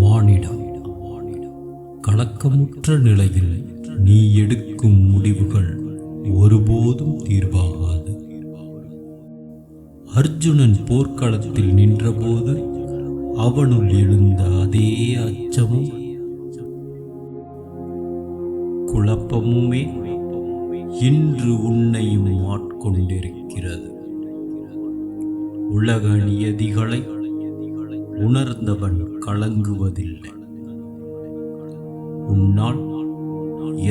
மானிடம், கலக்கமுற்ற நிலையில் நீ எடுக்கும் முடிவுகள் ஒருபோதும் தீர்வாகாது. அர்ஜுனன் போர்க்களத்தில் நின்றபோது அவனுள் எழுந்த அதே அச்சமும் குழப்பமுமே இன்று உன்னையும் ஆட்கொண்டிருக்கிறது. உலக நியதிகளை உணர்ந்தவன் கலங்குவதில்லை. உன்னால்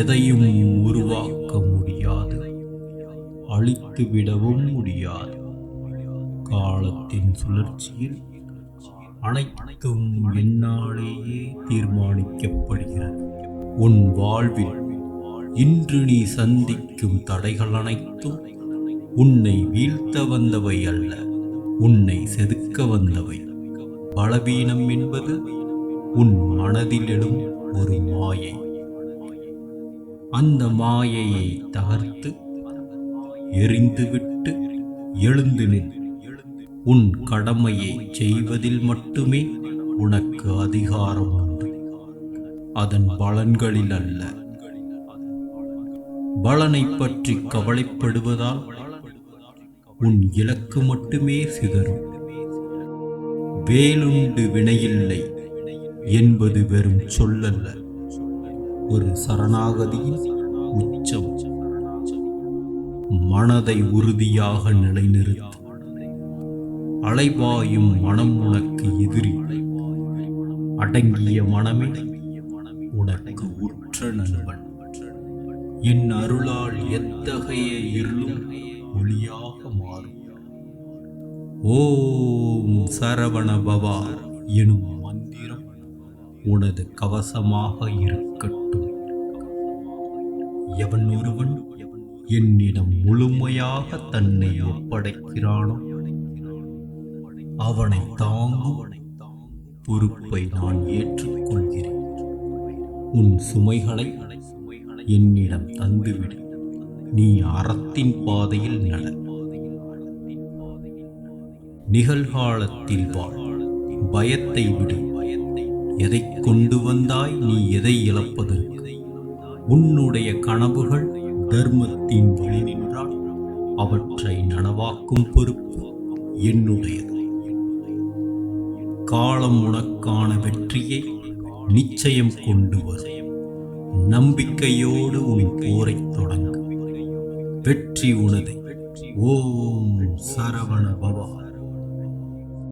எதையும் உருவாக்க முடியாது, அழித்துவிடவும் முடியாது. காலத்தின் சுழற்சியில் அனைத்தும் என்னாலேயே தீர்மானிக்கப்படுகிறது. உன் வாழ்வில் இன்று நீ சந்திக்கும் தடைகள் அனைத்தும் உன்னை வீழ்த்த வந்தவை அல்ல, உன்னை செதுக்க வந்தவை. பலவீனம் என்பது உன் மனதில் எழும் ஒரு மாயை. அந்த மாயையை தகர்த்து எரிந்துவிட்டு எழுந்து நில். உன் கடமையை செய்வதில் மட்டுமே உனக்கு அதிகாரம் உண்டு, அதன் பலன்களில் அல்ல. பலனை பற்றி கவலைப்படுவதால் உன் இலக்கு மட்டுமே சிதறும். வேலுண்டு வினையில்லை என்பது வெறும் சொல்லல்ல, ஒரு சரணாகதியின் உச்சம். மனதை உறுதியாக நிலைநிறுத்து. அலைபாயும் மனம் உனக்கு எதிரி. அடங்கிய மனமே உனக்கு உற்ற நண்பன். என் அருளால் எத்தகைய இருளும் ஒளியாக மாறும். ஓம் சரவண பவா எனும் மந்திரம் உனது கவசமாக இருக்கட்டும். எவன் ஒருவன் என்னிடம் முழுமையாக தன்னை ஒப்படைக்கிறானோ அவனை தாங்கும் பொறுப்பை நான் ஏற்றுக்கொள்கிறேன். உன் சுமைகளை என்னிடம் தந்துவிடு. நீ அறத்தின் பாதையில் நட. நிகழ்காலத்தில் வாழ், பயத்தை விடு. எதை கொண்டு வந்தாய் நீ எதை இழப்பதற்கு? உன்னுடைய கனவுகள் தர்மத்தின் வழி நின்றால் அவற்றை நனவாக்கும் பொறுப்பு என்னுடையது. காலம் உனக்கான வெற்றியை நிச்சயம் கொண்டு வரும். நம்பிக்கையோடு உன் போரை தொடங்கு. வெற்றி உனது. ஓம் சரவண பவா.